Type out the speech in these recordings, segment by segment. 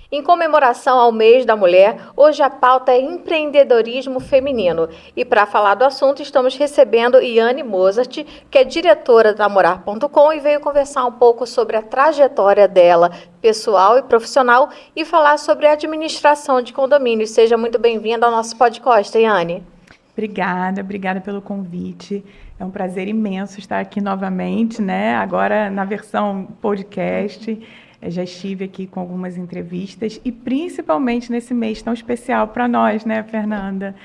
Em comemoração ao Mês da Mulher, hoje a pauta é empreendedorismo feminino. E para falar do assunto, estamos recebendo Yane Mozart, que é diretora da Namorar.com e veio conversar um pouco sobre a trajetória dela, pessoal e profissional, e falar sobre a administração de condomínios. Seja muito bem-vinda ao nosso podcast, Yane. Obrigada pelo convite. É um prazer imenso estar aqui novamente, né? Agora na versão podcast. Já estive aqui com algumas entrevistas e principalmente nesse mês tão especial para nós, né, Fernanda?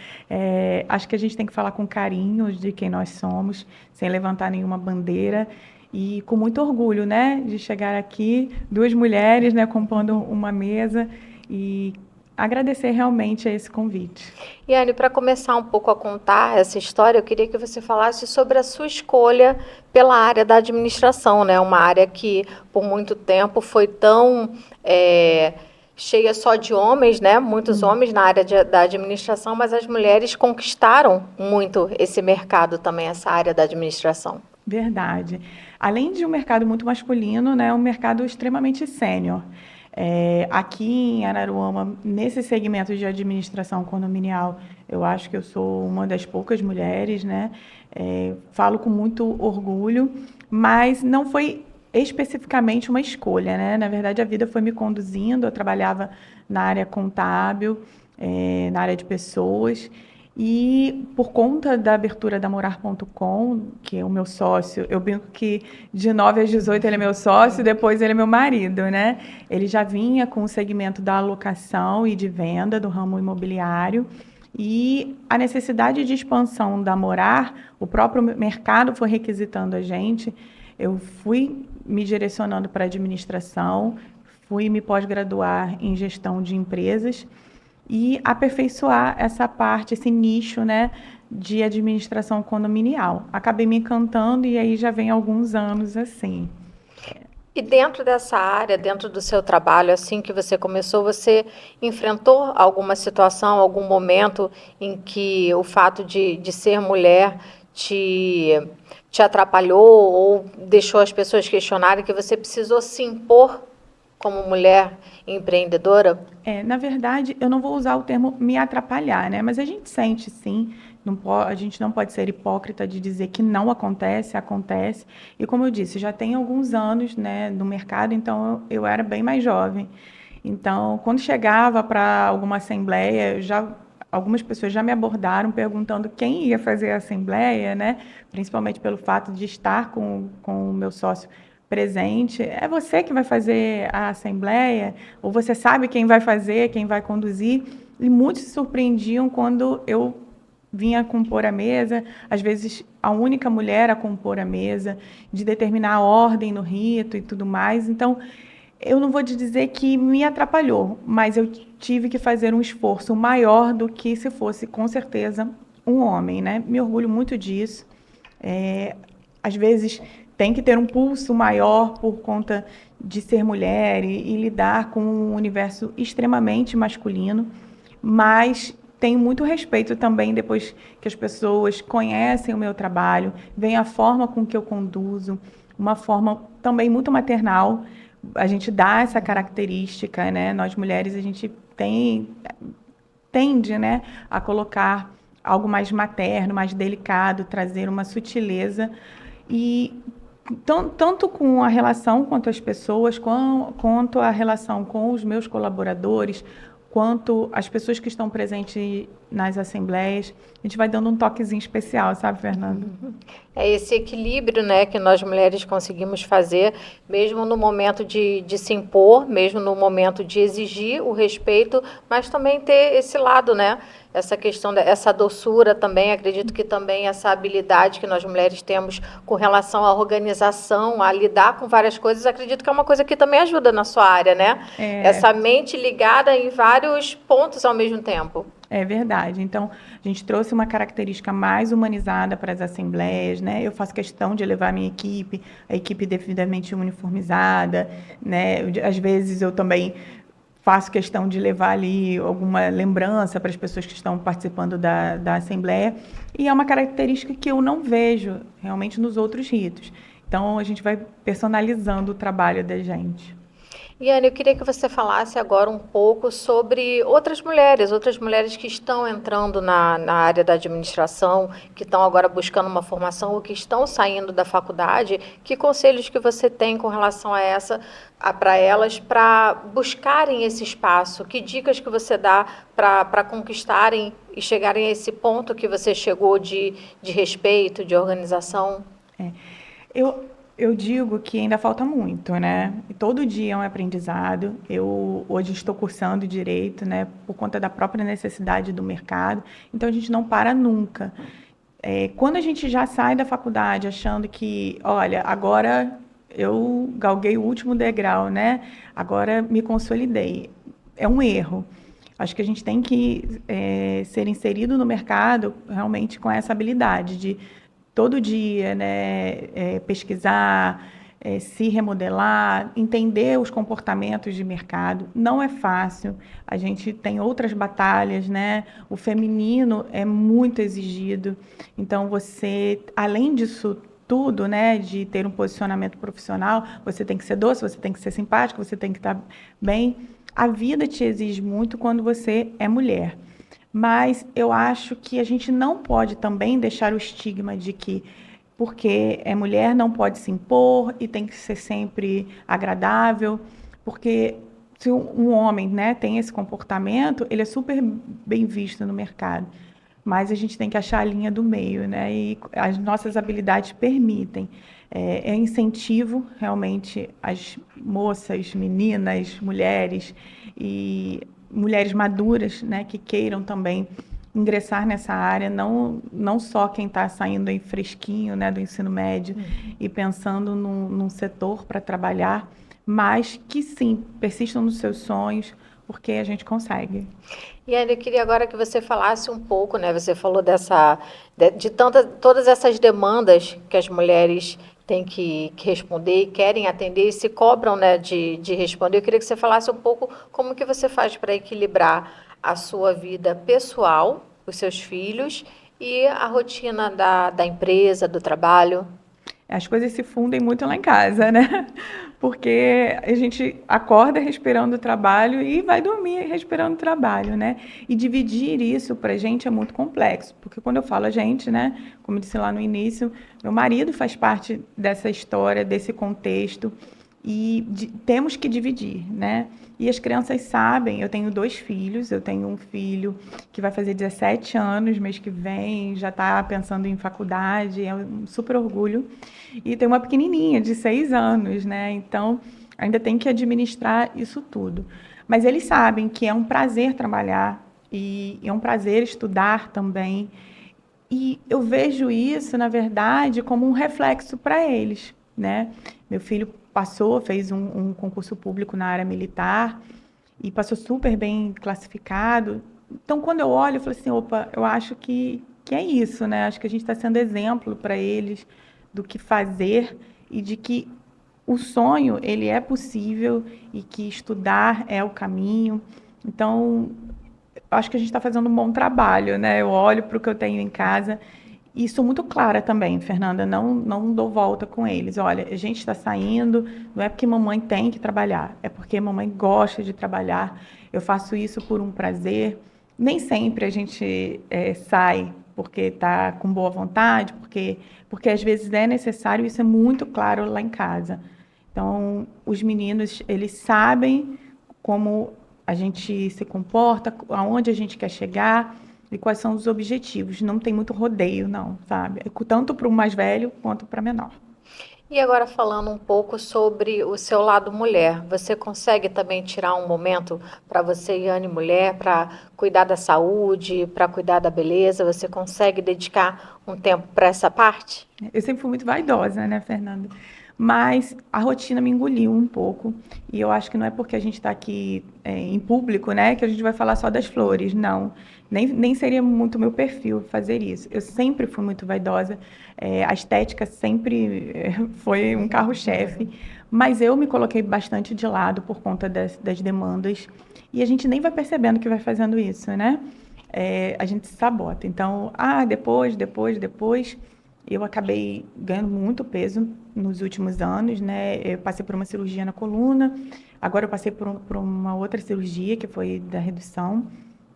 Acho que a gente tem que falar com carinho de quem nós somos, sem levantar nenhuma bandeira e com muito orgulho, né, de chegar aqui, duas mulheres, né, compondo uma mesa e agradecer realmente a esse convite. Yane, para começar um pouco a contar essa história, eu queria que você falasse sobre a sua escolha pela área da administração, né? Uma área que por muito tempo foi tão cheia só de homens, né? Muitos homens na área da administração, mas as mulheres conquistaram muito esse mercado também, essa área da administração. Verdade. Além de um mercado muito masculino, né? Um mercado extremamente sênior. Aqui em Araruama, nesse segmento de administração condominial, eu acho que eu sou uma das poucas mulheres, né? Falo com muito orgulho, mas não foi especificamente uma escolha, né? Na verdade, a vida foi me conduzindo. Eu trabalhava na área contábil, na área de pessoas. E por conta da abertura da Namorar.com, que é o meu sócio, eu brinco que de 9 às 18 ele é meu sócio, depois ele é meu marido, né? Ele já vinha com o segmento da alocação e de venda do ramo imobiliário e a necessidade de expansão da Morar, o próprio mercado foi requisitando a gente. Eu fui me direcionando para a administração, fui me pós-graduar em gestão de empresas e aperfeiçoar essa parte, esse nicho, né, de administração condominial. Acabei me encantando e aí já vem alguns anos assim. E dentro dessa área, dentro do seu trabalho, assim que você começou, você enfrentou alguma situação, algum momento em que o fato de ser mulher te atrapalhou ou deixou as pessoas questionarem que você precisou se impor como mulher empreendedora? Na verdade, eu não vou usar o termo me atrapalhar, né? Mas a gente sente, sim. A gente não pode ser hipócrita de dizer que não acontece, acontece. E como eu disse, já tem alguns anos, né, no mercado, então eu era bem mais jovem. Então, quando chegava para alguma assembleia, algumas pessoas já me abordaram perguntando quem ia fazer a assembleia, né? Principalmente pelo fato de estar com o meu sócio presente. É você que vai fazer a assembleia? Ou você sabe quem vai fazer, quem vai conduzir? E muitos se surpreendiam quando eu vinha compor a mesa, às vezes a única mulher a compor a mesa, de determinar a ordem no rito e tudo mais. Então, eu não vou te dizer que me atrapalhou, mas eu tive que fazer um esforço maior do que se fosse, com certeza, um homem, né? Me orgulho muito disso. Às vezes tem que ter um pulso maior por conta de ser mulher e lidar com um universo extremamente masculino, mas tenho muito respeito também depois que as pessoas conhecem o meu trabalho, veem a forma com que eu conduzo, uma forma também muito maternal. A gente dá essa característica, né? Nós mulheres, a gente tende, né, a colocar algo mais materno, mais delicado, trazer uma sutileza. E tanto com a relação quanto as pessoas, quanto a relação com os meus colaboradores, quanto as pessoas que estão presentes nas assembleias, a gente vai dando um toquezinho especial, sabe, Fernanda? É esse equilíbrio, né, que nós mulheres conseguimos fazer, mesmo no momento de se impor, mesmo no momento de exigir o respeito, mas também ter esse lado, né, essa questão, essa doçura também, acredito que também essa habilidade que nós mulheres temos com relação à organização, a lidar com várias coisas, acredito que é uma coisa que também ajuda na sua área, né? Essa mente ligada em vários pontos ao mesmo tempo. É verdade. Então, a gente trouxe uma característica mais humanizada para as assembleias, né? Eu faço questão de levar a equipe devidamente uniformizada, né? Às vezes eu também faço questão de levar ali alguma lembrança para as pessoas que estão participando da Assembleia, e é uma característica que eu não vejo realmente nos outros ritos. Então, a gente vai personalizando o trabalho da gente. Iane, eu queria que você falasse agora um pouco sobre outras mulheres que estão entrando na área da administração, que estão agora buscando uma formação ou que estão saindo da faculdade. Que conselhos que você tem com relação a para elas, para buscarem esse espaço? Que dicas que você dá para conquistarem e chegarem a esse ponto que você chegou de respeito, de organização? Eu digo que ainda falta muito, né? E todo dia é um aprendizado. Eu hoje estou cursando direito, né, por conta da própria necessidade do mercado. Então a gente não para nunca. Quando a gente já sai da faculdade achando que, olha, agora eu galguei o último degrau, né? Agora me consolidei. É um erro. Acho que a gente tem que ser inserido no mercado realmente com essa habilidade de todo dia, né, pesquisar, se remodelar, entender os comportamentos de mercado. Não é fácil, a gente tem outras batalhas, né? O feminino é muito exigido, então você, além disso tudo, né, de ter um posicionamento profissional, você tem que ser doce, você tem que ser simpático, você tem que estar bem. A vida te exige muito quando você é mulher. Mas eu acho que a gente não pode também deixar o estigma de que, porque é mulher, não pode se impor e tem que ser sempre agradável, porque se um homem, né, tem esse comportamento, ele é super bem visto no mercado. Mas a gente tem que achar a linha do meio, né? E as nossas habilidades permitem. É incentivo realmente as moças, meninas, mulheres e mulheres maduras, né, que queiram também ingressar nessa área, não só quem está saindo aí fresquinho, né, do ensino médio e pensando num setor para trabalhar, mas que sim, persistam nos seus sonhos, porque a gente consegue. E aí, eu queria agora que você falasse um pouco, né? Você falou todas essas demandas que as mulheres têm que responder e querem atender e se cobram, né, de responder. Eu queria que você falasse um pouco como que você faz para equilibrar a sua vida pessoal, os seus filhos e a rotina da empresa, do trabalho. As coisas se fundem muito lá em casa, né? Porque a gente acorda respirando o trabalho e vai dormir respirando o trabalho, né? E dividir isso para a gente é muito complexo, porque quando eu falo a gente, né? Como eu disse lá no início, meu marido faz parte dessa história, desse contexto, e temos que dividir, né? E as crianças sabem, eu tenho 2 filhos, eu tenho um filho que vai fazer 17 anos mês que vem, já está pensando em faculdade, é um super orgulho. E tem uma pequenininha de 6 anos, né? Então, ainda tem que administrar isso tudo. Mas eles sabem que é um prazer trabalhar e é um prazer estudar também. E eu vejo isso, na verdade, como um reflexo para eles, né? Meu filho fez um concurso público na área militar e passou super bem classificado. Então, quando eu olho, eu falo assim, opa, eu acho que é isso, né? Acho que a gente está sendo exemplo para eles do que fazer e de que o sonho, ele é possível e que estudar é o caminho. Então, acho que a gente está fazendo um bom trabalho, né? Eu olho para o que eu tenho em casa e sou muito clara também, Fernanda, não dou volta com eles. Olha, a gente está saindo, não é porque mamãe tem que trabalhar, é porque mamãe gosta de trabalhar. Eu faço isso por um prazer. Nem sempre a gente sai porque está com boa vontade, porque às vezes é necessário, isso é muito claro lá em casa. Então, os meninos, eles sabem como a gente se comporta, aonde a gente quer chegar e quais são os objetivos. Não tem muito rodeio, não, sabe? Tanto para o mais velho quanto para o menor. E agora falando um pouco sobre o seu lado mulher, você consegue também tirar um momento para você, Iane, mulher, para cuidar da saúde, para cuidar da beleza? Você consegue dedicar um tempo para essa parte? Eu sempre fui muito vaidosa, né, Fernanda? mas a rotina me engoliu um pouco. E eu acho que não é porque a gente está aqui em público, né, que a gente vai falar só das flores, não. Nem seria muito meu perfil fazer isso. Eu sempre fui muito vaidosa, a estética sempre foi um carro-chefe, mas eu me coloquei bastante de lado por conta das demandas, e a gente nem vai percebendo que vai fazendo isso, né? A gente se sabota. Então, depois, eu acabei ganhando muito peso nos últimos anos, né? Eu passei por uma cirurgia na coluna, agora eu passei por uma outra cirurgia, que foi da redução,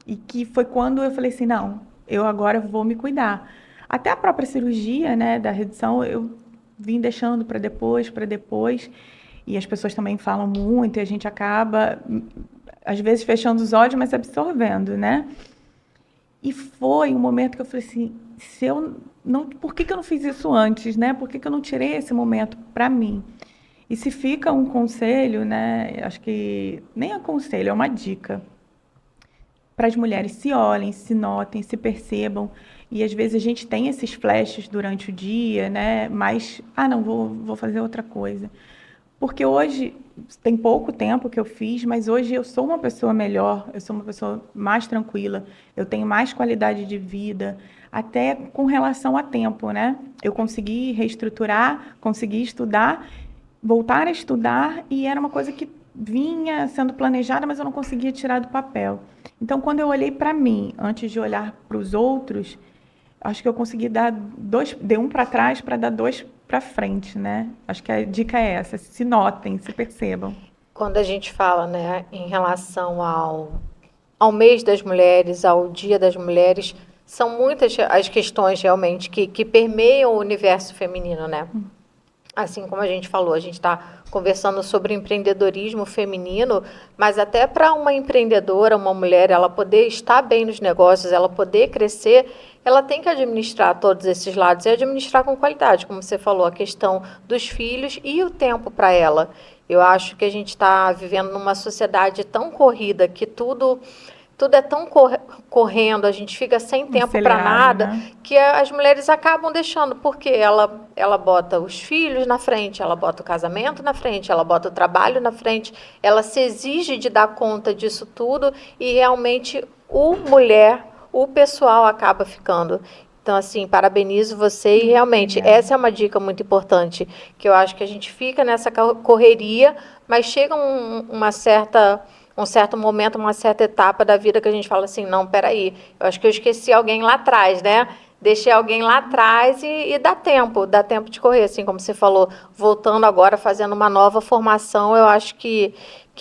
e que foi quando eu falei assim, não, eu agora vou me cuidar. Até a própria cirurgia, né, da redução, eu vim deixando para depois, e as pessoas também falam muito, e a gente acaba, às vezes, fechando os olhos, mas absorvendo, né? E foi um momento que eu falei assim, se eu não, por que eu não fiz isso antes, né? Por que eu não tirei esse momento para mim? E se fica um conselho, né? Acho que nem é conselho, é uma dica para as mulheres: se olhem, se notem, se percebam. E às vezes a gente tem esses flashes durante o dia, né? Mas, não, vou fazer outra coisa. Porque hoje, tem pouco tempo que eu fiz, mas hoje eu sou uma pessoa melhor, eu sou uma pessoa mais tranquila, eu tenho mais qualidade de vida, até com relação a tempo, né? Eu consegui reestruturar, consegui estudar, voltar a estudar, e era uma coisa que vinha sendo planejada, mas eu não conseguia tirar do papel. Então, quando eu olhei para mim, antes de olhar para os outros, acho que eu consegui dei um para trás para dar dois para frente, né? Acho que a dica é essa: se notem, se percebam. Quando a gente fala, né, em relação ao mês das mulheres, ao dia das mulheres, são muitas as questões realmente que permeiam o universo feminino, né? Assim como a gente falou, a gente está conversando sobre empreendedorismo feminino, mas até para uma empreendedora, uma mulher, ela poder estar bem nos negócios, ela poder crescer, ela tem que administrar todos esses lados e administrar com qualidade, como você falou, a questão dos filhos e o tempo para ela. Eu acho que a gente está vivendo numa sociedade tão corrida que tudo é tão correndo, a gente fica sem tempo para Acelerado, nada, né? que as mulheres acabam deixando, porque ela bota os filhos na frente, ela bota o casamento na frente, ela bota o trabalho na frente, ela se exige de dar conta disso tudo e realmente o pessoal acaba ficando. Então, assim, parabenizo você e realmente Obrigada. essa é uma dica muito importante, que eu acho que a gente fica nessa correria, mas chega um certo momento, uma certa etapa da vida que a gente fala assim, não, peraí, eu acho que eu esqueci alguém lá atrás, né? Deixei alguém lá atrás e dá tempo de correr, assim como você falou, voltando agora, fazendo uma nova formação, eu acho que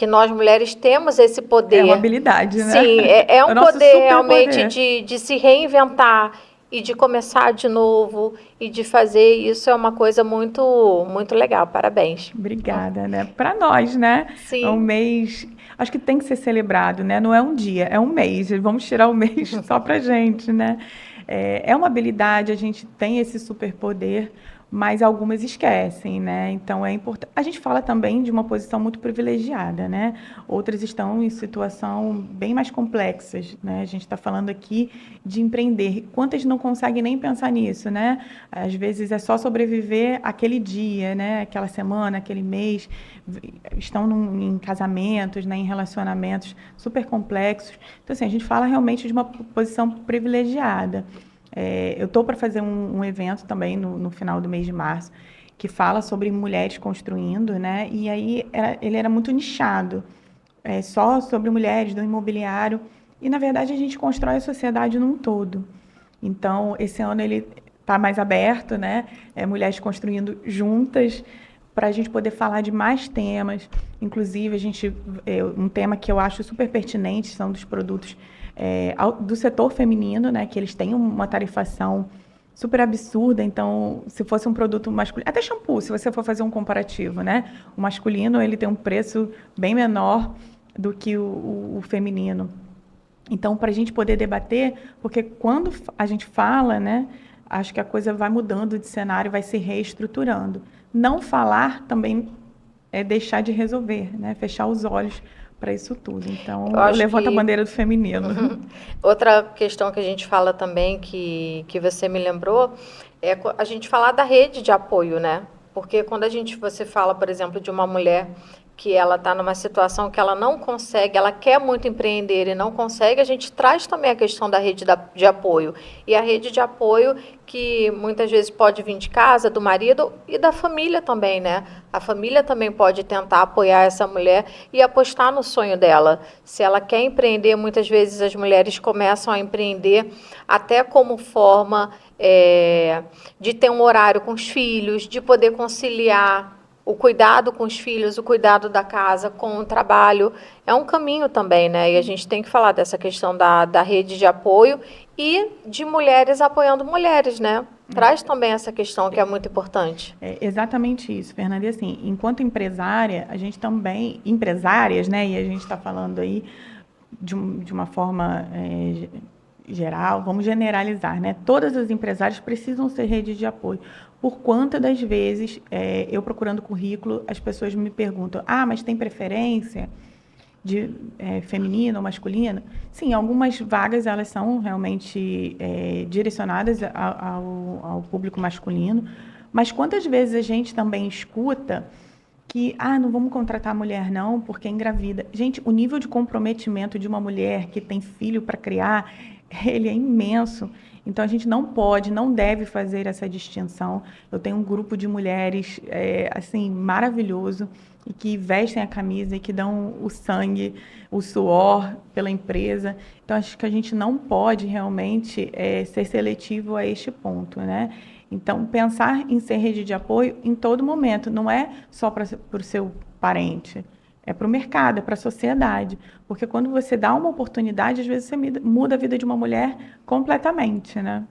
nós mulheres temos esse É uma poder. habilidade, né? Sim, é É o um nosso poder realmente superpoder. de se reinventar e de começar de novo e de fazer isso é uma coisa muito, muito legal, parabéns. Obrigada, né? Para nós, né? É um Sim. mês, acho que tem que ser celebrado, né? Não é um dia, é um mês. Vamos tirar o mês só pra gente, né? É uma habilidade, a gente tem esse superpoder, mas algumas esquecem, né? Então é importante. A gente fala também de uma posição muito privilegiada, né? Outras estão em situação bem mais complexas, né? A gente está falando aqui de empreender. Quantas não conseguem nem pensar nisso, né? Às vezes é só sobreviver aquele dia, né? Aquela semana, aquele mês. Estão em casamentos, né? Em relacionamentos super complexos. Então, assim, a gente fala realmente de uma posição privilegiada. Eu estou para fazer um evento também no final do mês de março, que fala sobre mulheres construindo, né? E aí ele era muito nichado, só sobre mulheres do imobiliário. E, na verdade, a gente constrói a sociedade num todo. Então, esse ano ele está mais aberto, né? Mulheres construindo juntas, para a gente poder falar de mais temas. Inclusive, um tema que eu acho super pertinente são dos produtos do setor feminino, né? Que eles têm uma tarifação super absurda. Então, se fosse um produto masculino, até shampoo, se você for fazer um comparativo, né? O masculino ele tem um preço bem menor do que o feminino. Então, para a gente poder debater, porque quando a gente fala, né, acho que a coisa vai mudando de cenário, vai se reestruturando. Não falar também é deixar de resolver, né, fechar os olhos para isso tudo. Eu Então, eu acho levanto a que bandeira do feminino. outra questão que a gente fala também, que você me lembrou, é a gente falar da rede de apoio, né? Porque quando você fala, por exemplo, de uma mulher que ela está numa situação que ela não consegue, ela quer muito empreender e não consegue, a gente traz também a questão da rede de apoio. E a rede de apoio que muitas vezes pode vir de casa, do marido e da família também, né? A família também pode tentar apoiar essa mulher e apostar no sonho dela. Se ela quer empreender, muitas vezes as mulheres começam a empreender até como forma de ter um horário com os filhos, de poder conciliar o cuidado com os filhos, o cuidado da casa com o trabalho. É um caminho também, né? E a gente tem que falar dessa questão da rede de apoio e de mulheres apoiando mulheres, né? Traz também essa questão que é muito importante. É exatamente isso, Fernanda. E assim, enquanto empresária, a gente também, empresárias, né? E a gente está falando aí de uma forma geral, vamos generalizar, né? Todas as empresárias precisam ser rede de apoio. Por quantas das vezes, eu procurando currículo, as pessoas me perguntam, mas tem preferência de feminino ou masculino? Sim, algumas vagas elas são realmente direcionadas ao público masculino, mas quantas vezes a gente também escuta que, não vamos contratar a mulher não, porque é engravida. Gente, o nível de comprometimento de uma mulher que tem filho para criar, ele é imenso. Então, a gente não pode, não deve fazer essa distinção. Eu tenho um grupo de mulheres, assim, maravilhoso, e que vestem a camisa e que dão o sangue, o suor pela empresa. Então, acho que a gente não pode realmente ser seletivo a este ponto, né? Então, pensar em ser rede de apoio em todo momento, não é só para o seu parente, é para o mercado, é para a sociedade. Porque quando você dá uma oportunidade, às vezes você muda a vida de uma mulher completamente, né?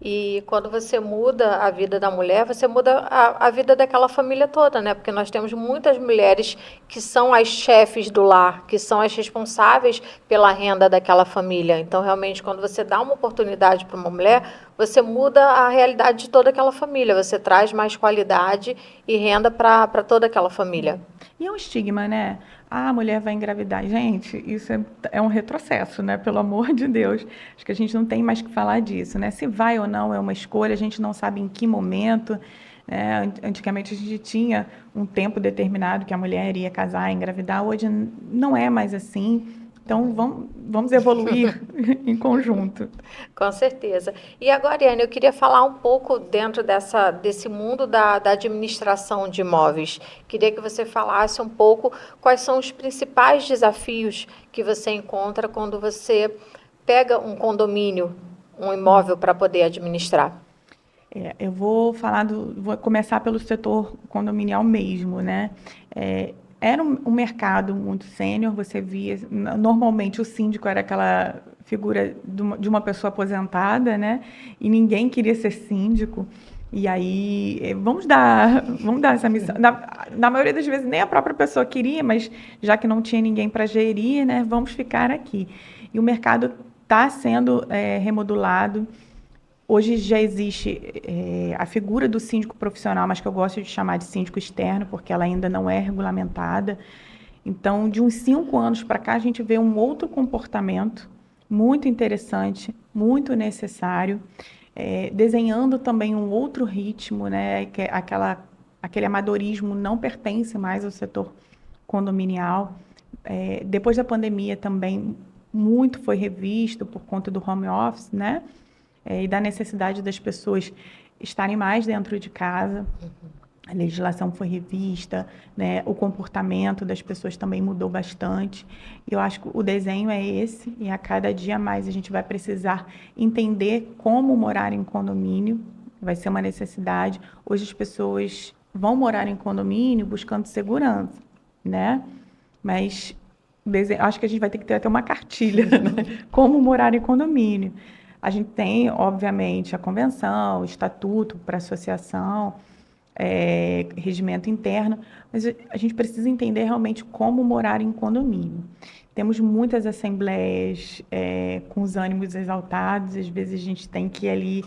E quando você muda a vida da mulher, você muda a vida daquela família toda, né? Porque nós temos muitas mulheres que são as chefes do lar, que são as responsáveis pela renda daquela família. Então, realmente, quando você dá uma oportunidade para uma mulher, você muda a realidade de toda aquela família. Você traz mais qualidade e renda para toda aquela família. E é um estigma, né? A mulher vai engravidar. Gente, isso é um retrocesso, né? Pelo amor de Deus. Acho que a gente não tem mais que falar disso, né? Se vai ou não é uma escolha, a gente não sabe em que momento. Antigamente a gente tinha um tempo determinado que a mulher ia casar, engravidar. Hoje não é mais assim. Então vamos evoluir em conjunto. Com certeza. E agora, Iane, eu queria falar um pouco dentro desse mundo da administração de imóveis. Queria que você falasse um pouco quais são os principais desafios que você encontra quando você pega um condomínio, um imóvel para poder administrar. Eu vou começar pelo setor condominial mesmo, né? Era um mercado muito sênior, você via, normalmente o síndico era aquela figura de uma pessoa aposentada, né? E ninguém queria ser síndico. E aí, vamos dar essa missão. Na maioria das vezes, nem a própria pessoa queria, mas já que não tinha ninguém para gerir, né? Vamos ficar aqui. E o mercado está sendo remodulado. Hoje já existe a figura do síndico profissional, mas que eu gosto de chamar de síndico externo, porque ela ainda não é regulamentada. Então, de uns 5 anos para cá, a gente vê um outro comportamento muito interessante, muito necessário, desenhando também um outro ritmo, né? Que aquele amadorismo não pertence mais ao setor condominial. Depois da pandemia também, muito foi revisto por conta do home office, né? E da necessidade das pessoas estarem mais dentro de casa. A legislação foi revista, né? O comportamento das pessoas também mudou bastante. Eu acho que o desenho é esse, e a cada dia mais a gente vai precisar entender como morar em condomínio, vai ser uma necessidade. Hoje as pessoas vão morar em condomínio buscando segurança, né? Mas acho que a gente vai ter que ter até uma cartilha, né? Como morar em condomínio. A gente tem, obviamente, a convenção, o estatuto para associação, regimento interno, mas a gente precisa entender realmente como morar em condomínio. Temos muitas assembleias com os ânimos exaltados, às vezes a gente tem que ir ali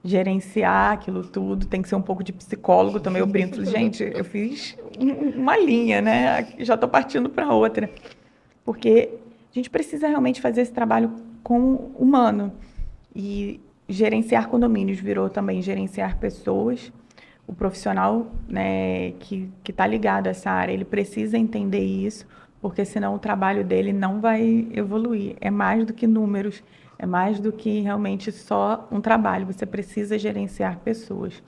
gerenciar aquilo tudo, tem que ser um pouco de psicólogo também. Eu brinco, gente, eu fiz uma linha, né? Já estou partindo para outra, porque a gente precisa realmente fazer esse trabalho com o humano. E gerenciar condomínios virou também gerenciar pessoas, o profissional, né, que está ligado a essa área, ele precisa entender isso, porque senão o trabalho dele não vai evoluir. É mais do que números, é mais do que realmente só um trabalho. Você precisa gerenciar pessoas.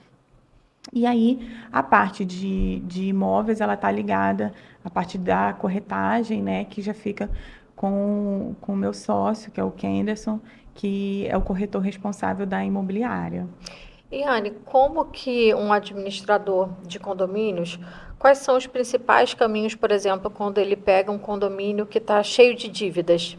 E aí, a parte de imóveis, ela está ligada à parte da corretagem, né, que já fica com o meu sócio, que é o Kenderson, que é o corretor responsável da imobiliária. E, Anne, como que um administrador de condomínios, quais são os principais caminhos, por exemplo, quando ele pega um condomínio que está cheio de dívidas?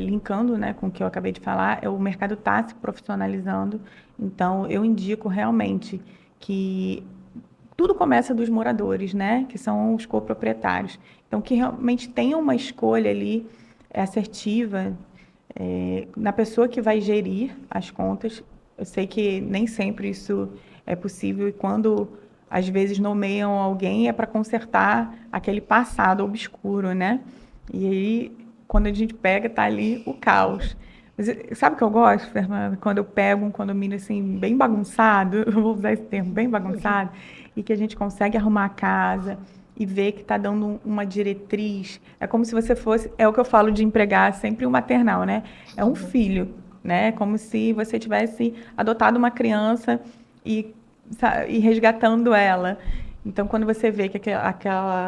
Linkando, né, com o que eu acabei de falar, o mercado está se profissionalizando, então eu indico realmente que tudo começa dos moradores, né, que são os coproprietários. Então, que realmente tenham uma escolha ali assertiva na pessoa que vai gerir as contas. Eu sei que nem sempre isso é possível e quando às vezes nomeiam alguém é para consertar aquele passado obscuro, né? E aí, quando a gente pega, tá ali o caos. Mas sabe o que eu gosto, Fernanda? Quando eu pego um condomínio assim, bem bagunçado, eu vou usar esse termo, bem bagunçado, e que a gente consegue arrumar a casa e ver que está dando uma diretriz. É como se você fosse, é o que eu falo de empregar sempre um maternal, né? É um filho, né? Como se você tivesse adotado uma criança e, e resgatando ela. Então, quando você vê que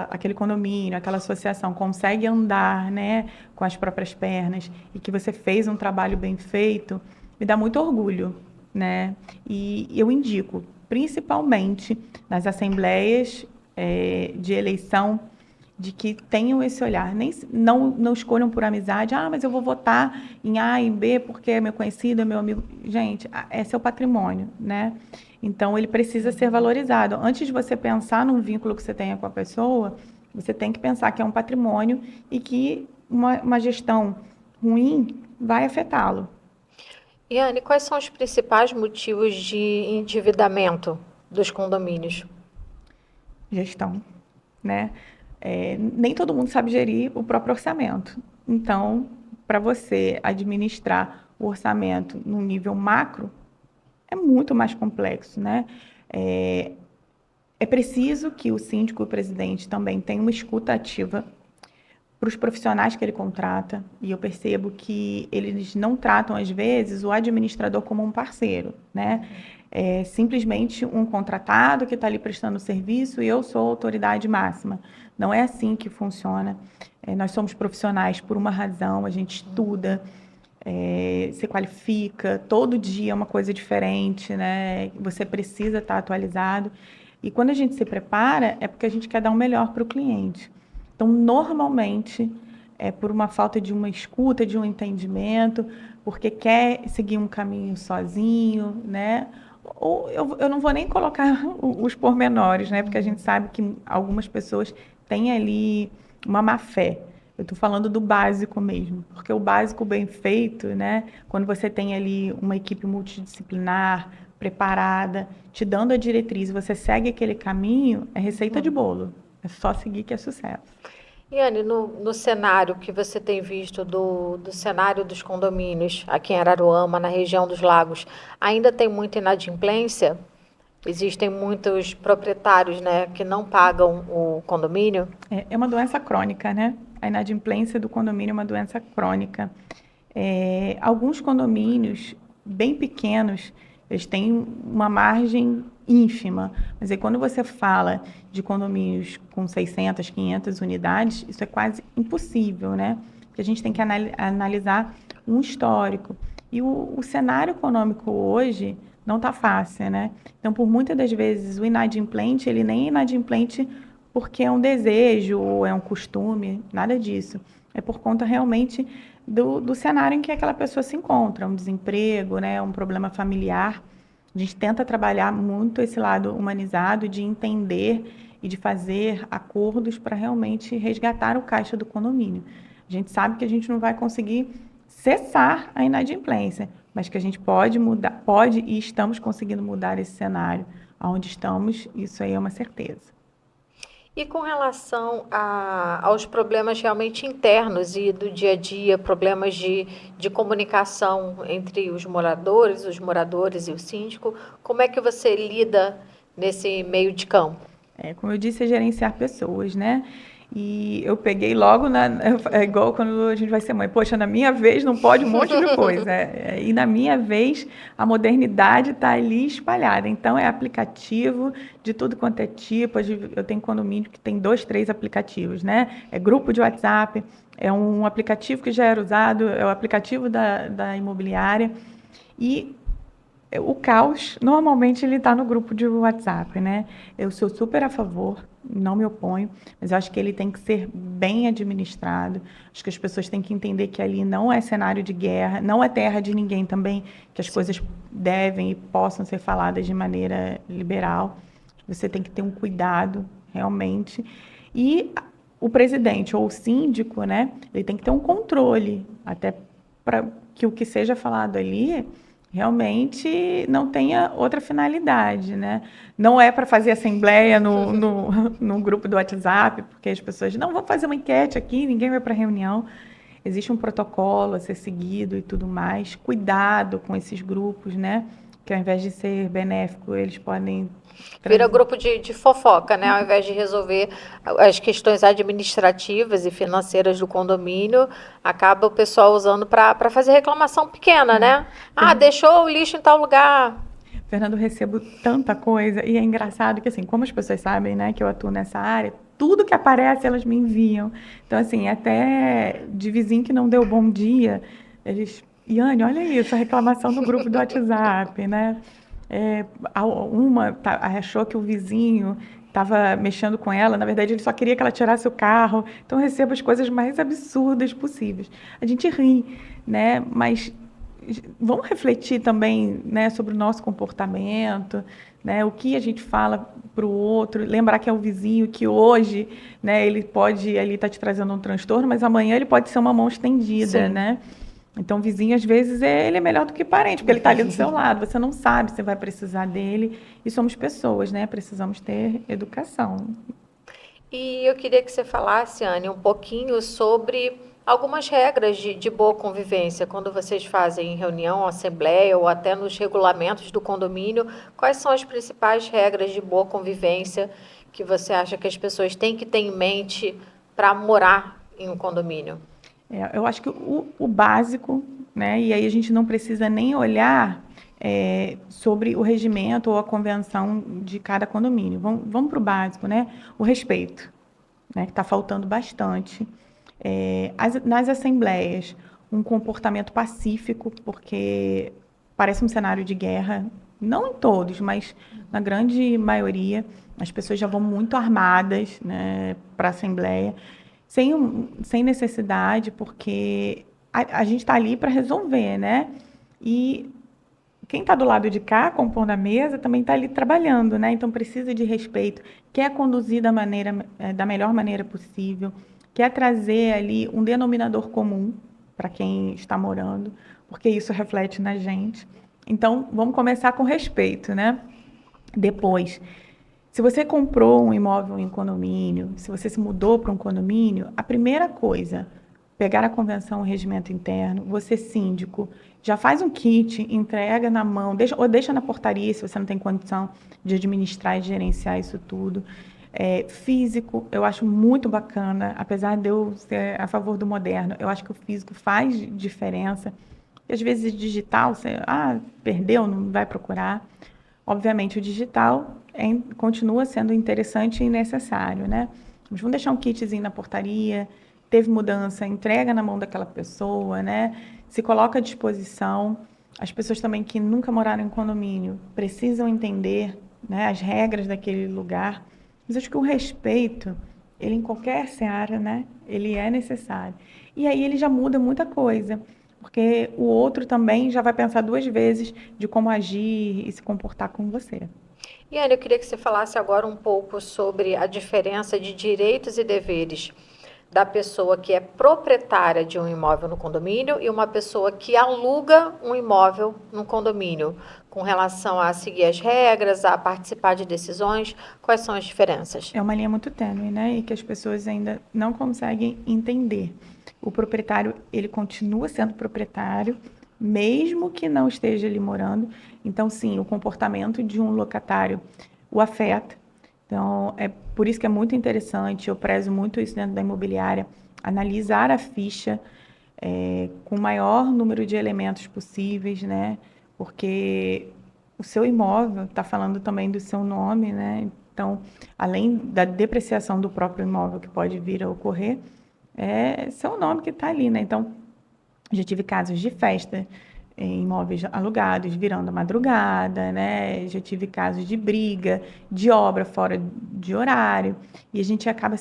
aquele condomínio, aquela associação consegue andar, né, com as próprias pernas e que você fez um trabalho bem feito, me dá muito orgulho, né? E eu indico, principalmente nas assembleias de eleição, de que tenham esse olhar. Não escolham por amizade, mas eu vou votar em A, em B, porque é meu conhecido, é meu amigo. Gente, é seu patrimônio, né? Então, ele precisa ser valorizado. Antes de você pensar num vínculo que você tenha com a pessoa, você tem que pensar que é um patrimônio e que uma gestão ruim vai afetá-lo. E, Anne, quais são os principais motivos de endividamento dos condomínios? Gestão, né? Nem todo mundo sabe gerir o próprio orçamento. Então, para você administrar o orçamento no nível macro, é muito mais complexo, né? É, é preciso que o síndico e o presidente também tenham uma escuta ativa para os profissionais que ele contrata, e eu percebo que eles não tratam, às vezes, o administrador como um parceiro, né? É simplesmente um contratado que está ali prestando serviço e eu sou a autoridade máxima. Não é assim que funciona. Nós somos profissionais por uma razão, a gente estuda, se qualifica, todo dia é uma coisa diferente, né? Você precisa estar atualizado. E quando a gente se prepara, é porque a gente quer dar o melhor para o cliente. Então, normalmente, é por uma falta de uma escuta, de um entendimento, porque quer seguir um caminho sozinho, né? Ou eu não vou nem colocar os pormenores, né? Porque a gente sabe que algumas pessoas têm ali uma má fé. Eu estou falando do básico mesmo, porque o básico bem feito, né? Quando você tem ali uma equipe multidisciplinar, preparada, te dando a diretriz, você segue aquele caminho, é receita de bolo. É só seguir que é sucesso. E, Anne, no cenário que você tem visto do cenário dos condomínios aqui em Araruama, na região dos lagos, ainda tem muita inadimplência? Existem muitos proprietários, né, que não pagam o condomínio? É uma doença crônica, né? A inadimplência do condomínio é uma doença crônica. Alguns condomínios bem pequenos, eles têm uma margem ínfima, mas aí quando você fala de condomínios com 600, 500 unidades, isso é quase impossível, né? Porque a gente tem que analisar um histórico. E o cenário econômico hoje não está fácil, né? Então, por muitas das vezes, o inadimplente, ele nem é inadimplente porque é um desejo ou é um costume, nada disso. É por conta realmente do cenário em que aquela pessoa se encontra, um desemprego, né, um problema familiar. A gente tenta trabalhar muito esse lado humanizado de entender e de fazer acordos para realmente resgatar o caixa do condomínio. A gente sabe que a gente não vai conseguir cessar a inadimplência, mas que a gente pode mudar, pode e estamos conseguindo mudar esse cenário. Onde estamos, isso aí é uma certeza. E com relação aos problemas realmente internos e do dia a dia, problemas de comunicação entre os moradores e o síndico, como é que você lida nesse meio de campo? Como eu disse, é gerenciar pessoas, né? E eu peguei logo é igual quando a gente vai ser mãe. Poxa, na minha vez não pode um monte de coisa. E na minha vez a modernidade está ali espalhada. Então é aplicativo de tudo quanto é tipo. Eu tenho condomínio que tem 2, 3 aplicativos, né? É grupo de WhatsApp, é um aplicativo que já era usado, é o aplicativo da imobiliária. E o caos, normalmente, ele está no grupo de WhatsApp, né? Eu sou super a favor, não me oponho, mas eu acho que ele tem que ser bem administrado. Acho que as pessoas têm que entender que ali não é cenário de guerra, não é terra de ninguém também, que as coisas devem e possam ser faladas de maneira liberal. Você tem que ter um cuidado, realmente. E o presidente ou o síndico, né? Ele tem que ter um controle, até para que o que seja falado ali realmente não tenha outra finalidade, né? Não é para fazer assembleia no grupo do WhatsApp, porque as pessoas não vão fazer uma enquete aqui, ninguém vai para reunião. Existe um protocolo a ser seguido e tudo mais. Cuidado com esses grupos, né? Que ao invés de ser benéfico, eles podem Vira trazer. grupo de fofoca, né? Ao invés de resolver as questões administrativas e financeiras do condomínio, acaba o pessoal usando para fazer reclamação pequena, né? Ah, deixou o lixo em tal lugar. Fernando, eu recebo tanta coisa e é engraçado que, assim, como as pessoas sabem, né, que eu atuo nessa área, tudo que aparece elas me enviam. Então, assim, até de vizinho que não deu bom dia, eles... Iane, olha isso, a reclamação no grupo do WhatsApp, né? Uma achou que o vizinho estava mexendo com ela, na verdade ele só queria que ela tirasse o carro. Então eu recebo as coisas mais absurdas possíveis. A gente ri, né? Mas vamos refletir também, né, sobre o nosso comportamento, né, o que a gente fala para o outro, lembrar que é o vizinho, que hoje, né, ele pode ali estar te trazendo um transtorno, mas amanhã ele pode ser uma mão estendida, Sim. né? Então, o vizinho, às vezes, ele é melhor do que parente, porque ele está ali do seu lado, você não sabe se vai precisar dele, e somos pessoas, né? Precisamos ter educação. E eu queria que você falasse, Anne, um pouquinho sobre algumas regras de boa convivência, quando vocês fazem reunião, assembleia ou até nos regulamentos do condomínio, quais são as principais regras de boa convivência que você acha que as pessoas têm que ter em mente para morar em um condomínio? Eu acho que o básico, né? E aí a gente não precisa nem olhar sobre o regimento ou a convenção de cada condomínio. Vamos para o básico, né? O respeito, né? Que está faltando bastante. Nas assembleias, um comportamento pacífico, porque parece um cenário de guerra, não em todos, mas na grande maioria, as pessoas já vão muito armadas, né, para a assembleia, sem necessidade, porque a gente está ali para resolver, né? E quem está do lado de cá, compondo a mesa, também está ali trabalhando, né? Então precisa de respeito, quer conduzir da melhor maneira possível, quer trazer ali um denominador comum para quem está morando, porque isso reflete na gente. Então vamos começar com respeito, né? Depois, se você comprou um imóvel em condomínio, se você se mudou para um condomínio, a primeira coisa, pegar a convenção, o regimento interno, você síndico, já faz um kit, entrega na mão, ou deixa na portaria se você não tem condição de administrar e gerenciar isso tudo. Físico, eu acho muito bacana, apesar de eu ser a favor do moderno, eu acho que o físico faz diferença. E às vezes digital, você perdeu, não vai procurar. Obviamente, o digital continua sendo interessante e necessário, né? Mas vamos deixar um kitzinho na portaria, teve mudança, entrega na mão daquela pessoa, né? Se coloca à disposição. As pessoas também que nunca moraram em condomínio precisam entender, né, as regras daquele lugar. Mas acho que o respeito, ele em qualquer seara, né, ele é necessário. E aí ele já muda muita coisa, porque o outro também já vai pensar 2 vezes de como agir e se comportar com você. E eu queria que você falasse agora um pouco sobre a diferença de direitos e deveres da pessoa que é proprietária de um imóvel no condomínio e uma pessoa que aluga um imóvel no condomínio, com relação a seguir as regras, a participar de decisões? Quais são as diferenças? É uma linha muito tênue, né? E que as pessoas ainda não conseguem entender. O proprietário, ele continua sendo proprietário, mesmo que não esteja ali morando. Então, sim, o comportamento de um locatário o afeta. Então, é por isso que é muito interessante, eu prezo muito isso dentro da imobiliária, analisar a ficha com o maior número de elementos possíveis, né? Porque o seu imóvel está falando também do seu nome, né? Então, além da depreciação do próprio imóvel que pode vir a ocorrer, é seu nome que está ali, né? Então, já tive casos de festa em imóveis alugados virando a madrugada, né? Já tive casos de briga, de obra fora de horário, e a gente acaba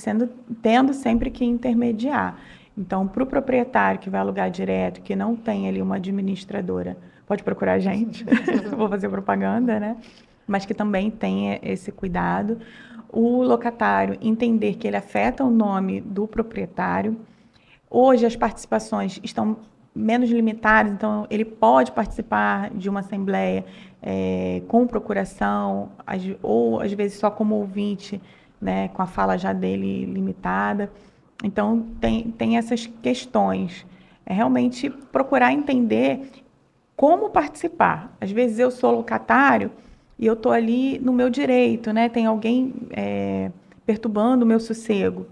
tendo sempre que intermediar. Então, para o proprietário que vai alugar direto, que não tem ali uma administradora, pode procurar a gente, vou fazer propaganda, né? Mas que também tenha esse cuidado. O locatário entender que ele afeta o nome do proprietário. Hoje as participações estão menos limitadas, então ele pode participar de uma assembleia com procuração, ou às vezes só como ouvinte, né, com a fala já dele limitada. Então tem essas questões. É realmente procurar entender como participar. Às vezes eu sou locatário e eu estou ali no meu direito, né? Tem alguém perturbando o meu sossego.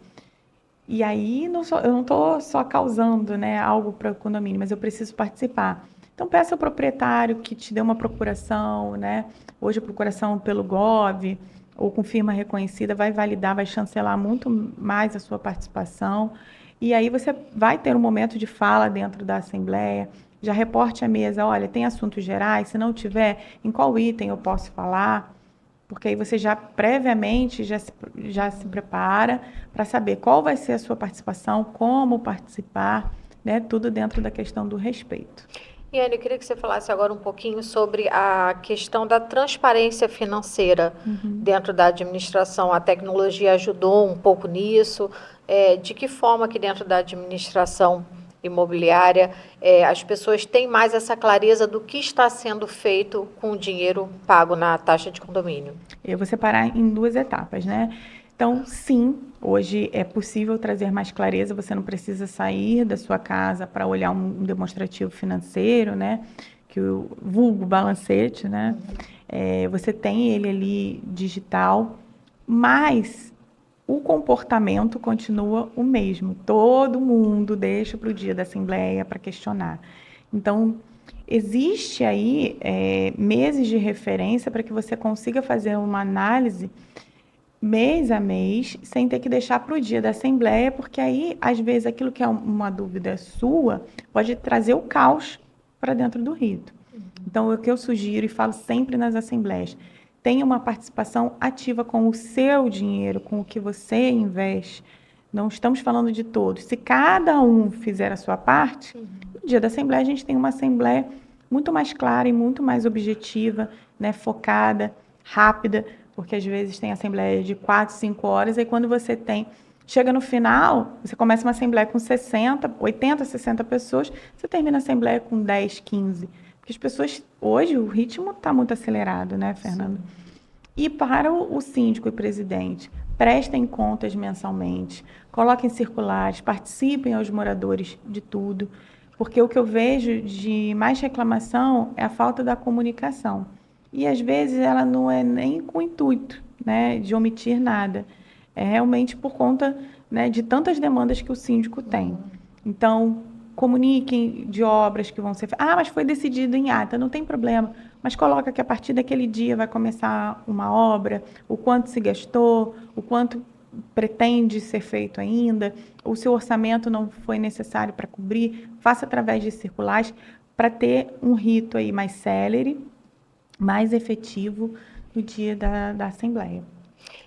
E aí eu não estou só causando, né, algo para o condomínio, mas eu preciso participar. Então peça ao proprietário que te dê uma procuração, né? Hoje a procuração pelo Gov ou com firma reconhecida vai validar, vai chancelar muito mais a sua participação. E aí você vai ter um momento de fala dentro da assembleia. Já reporte à mesa, olha, tem assuntos gerais, se não tiver, em qual item eu posso falar? Porque aí você já previamente já se prepara para saber qual vai ser a sua participação, como participar, né? Tudo dentro da questão do respeito. E Anne, eu queria que você falasse agora um pouquinho sobre a questão da transparência financeira dentro da administração. A tecnologia ajudou um pouco nisso. De que forma que dentro da administração imobiliária as pessoas têm mais essa clareza do que está sendo feito com o dinheiro pago na taxa de condomínio? Eu vou separar em duas etapas, né? Então, sim, hoje é possível trazer mais clareza, você não precisa sair da sua casa para olhar um demonstrativo financeiro, né? Que o vulgo balancete, né? Você tem ele ali digital, mas o comportamento continua o mesmo. Todo mundo deixa para o dia da assembleia para questionar. Então, existe aí meses de referência para que você consiga fazer uma análise mês a mês, sem ter que deixar para o dia da assembleia, porque aí, às vezes, aquilo que é uma dúvida sua pode trazer o caos para dentro do rito. Então, o que eu sugiro e falo sempre nas assembleias, tenha uma participação ativa com o seu dinheiro, com o que você investe. Não estamos falando de todos. Se cada um fizer a sua parte, no dia da assembleia a gente tem uma assembleia muito mais clara e muito mais objetiva, né, focada, rápida, porque às vezes tem assembleia de 4, 5 horas, e quando você chega no final, você começa uma assembleia com 60, 80, 60 pessoas, você termina a assembleia com 10, 15. Porque as pessoas, hoje, o ritmo está muito acelerado, né, Fernando? Sim. E para o síndico e presidente, prestem contas mensalmente, coloquem circulares, participem aos moradores de tudo, porque o que eu vejo de mais reclamação é a falta da comunicação. E às vezes ela não é nem com o intuito, né, de omitir nada. É realmente por conta, né, de tantas demandas que o síndico tem. Então, comuniquem de obras que vão ser feitas. Ah, mas foi decidido em ata, não tem problema. Mas coloca que a partir daquele dia vai começar uma obra, o quanto se gastou, o quanto pretende ser feito ainda, ou se o orçamento não foi necessário para cobrir, faça através de circulares para ter um rito aí mais célere, mais efetivo no dia da Assembleia.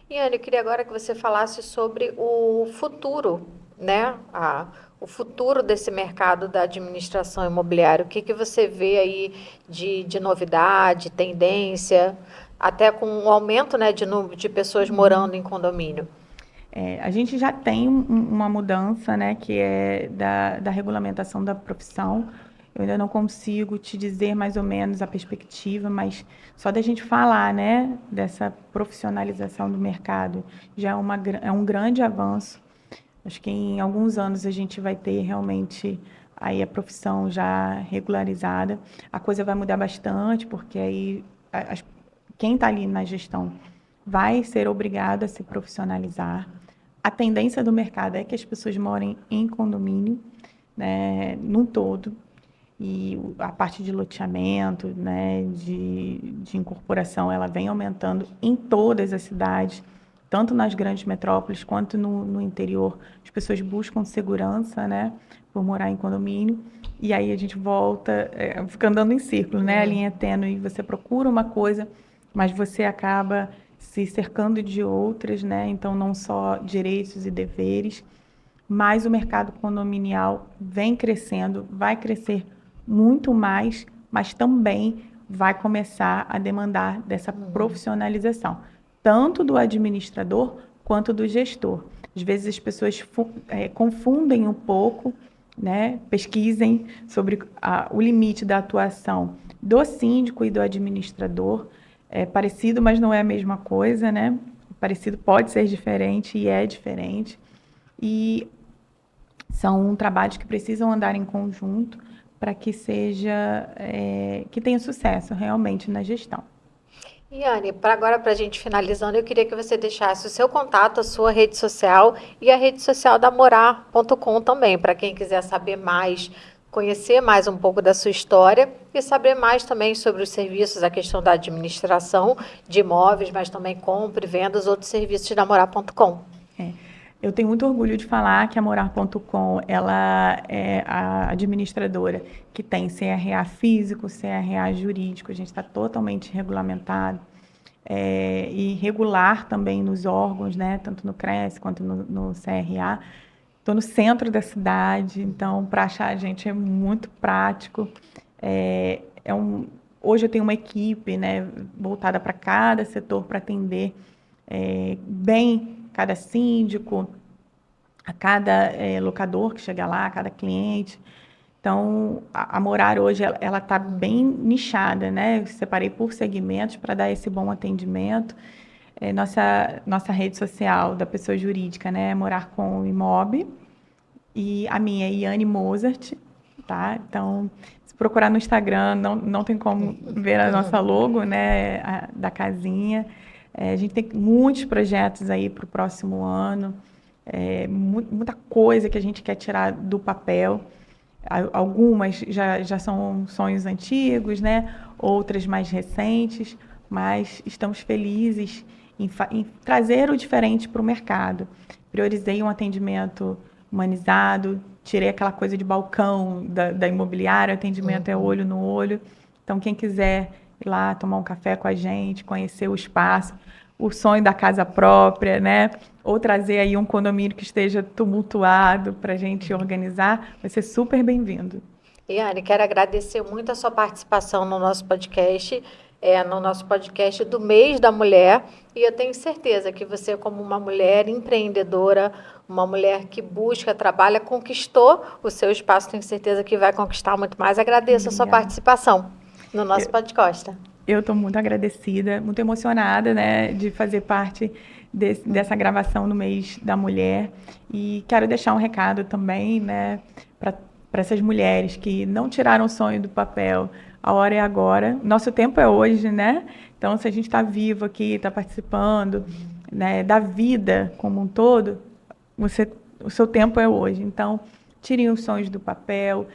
E Anne, eu queria agora que você falasse sobre o futuro, né? O futuro desse mercado da administração imobiliária. O que você vê aí de novidade, tendência, até com o aumento, né, de pessoas morando em condomínio? A gente já tem uma mudança, né, que é da regulamentação da profissão. Eu ainda não consigo te dizer mais ou menos a perspectiva, mas só da gente falar, né, dessa profissionalização do mercado já é um grande avanço. Acho que em alguns anos a gente vai ter realmente aí a profissão já regularizada. A coisa vai mudar bastante, porque aí quem está ali na gestão vai ser obrigado a se profissionalizar. A tendência do mercado é que as pessoas morem em condomínio, né, num todo, e a parte de loteamento, né, de incorporação, ela vem aumentando em todas as cidades, tanto nas grandes metrópoles quanto no interior. As pessoas buscam segurança, né, por morar em condomínio, e aí a gente volta, fica andando em círculo, né, a linha é tênue, você procura uma coisa, mas você acaba se cercando de outras, né, então não só direitos e deveres, mas o mercado condominial vem crescendo, vai crescer muito mais, mas também vai começar a demandar dessa profissionalização, tanto do administrador quanto do gestor. Às vezes as pessoas confundem um pouco, né? Pesquisem sobre o limite da atuação do síndico e do administrador. É parecido, mas não é a mesma coisa, né? Parecido pode ser diferente e é diferente. E são trabalhos que precisam andar em conjunto para que que tenha sucesso realmente na gestão. Iane, para a gente finalizando, eu queria que você deixasse o seu contato, a sua rede social e a rede social da Morar.com também, para quem quiser saber mais, conhecer mais um pouco da sua história e saber mais também sobre os serviços, a questão da administração de imóveis, mas também compra e venda os outros serviços da Morar.com. Eu tenho muito orgulho de falar que a Morar.com, ela é a administradora que tem CRA físico, CRA jurídico, a gente está totalmente regulamentado, e regular também nos órgãos, né, tanto no CRES quanto no CRA. Estou no centro da cidade, então para achar a gente é muito prático. Hoje eu tenho uma equipe, né, voltada para cada setor para atender bem cada síndico, a cada locador que chega lá, a cada cliente. Então, a Morar hoje, ela está bem nichada, né? Eu separei por segmentos para dar esse bom atendimento. Nossa rede social da pessoa jurídica, né? Morar com Imob. E a minha é Iane Mozart, tá? Então, se procurar no Instagram, não tem como ver a nossa logo, né? Da casinha. A gente tem muitos projetos aí para o próximo ano, muita coisa que a gente quer tirar do papel. Algumas já são sonhos antigos, né? Outras mais recentes, mas estamos felizes em trazer o diferente para o mercado. Priorizei um atendimento humanizado, tirei aquela coisa de balcão da imobiliária, o atendimento é olho no olho. Então, quem quiser ir lá tomar um café com a gente, conhecer o espaço, o sonho da casa própria, né? Ou trazer aí um condomínio que esteja tumultuado para a gente organizar, vai ser super bem-vindo. Iane, quero agradecer muito a sua participação no nosso podcast, do Mês da Mulher, e eu tenho certeza que você, como uma mulher empreendedora, uma mulher que busca, trabalha, conquistou o seu espaço, tenho certeza que vai conquistar muito mais. Agradeço a sua participação no nosso podcast. Eu estou muito agradecida, muito emocionada, né, de fazer parte dessa gravação no Mês da Mulher. E quero deixar um recado também, né, para essas mulheres que não tiraram o sonho do papel. A hora é agora. Nosso tempo é hoje, né? Então, se a gente está vivo aqui, está participando, né, da vida como um todo, o seu tempo é hoje. Então, tirem os sonhos do papel.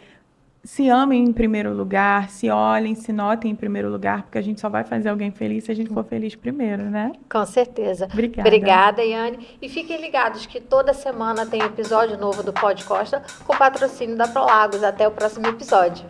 Se amem em primeiro lugar, se olhem, se notem em primeiro lugar, porque a gente só vai fazer alguém feliz se a gente for feliz primeiro, né? Com certeza. Obrigada. Obrigada, Iane. E fiquem ligados que toda semana tem episódio novo do Pod Costa com patrocínio da Prolagos. Até o próximo episódio.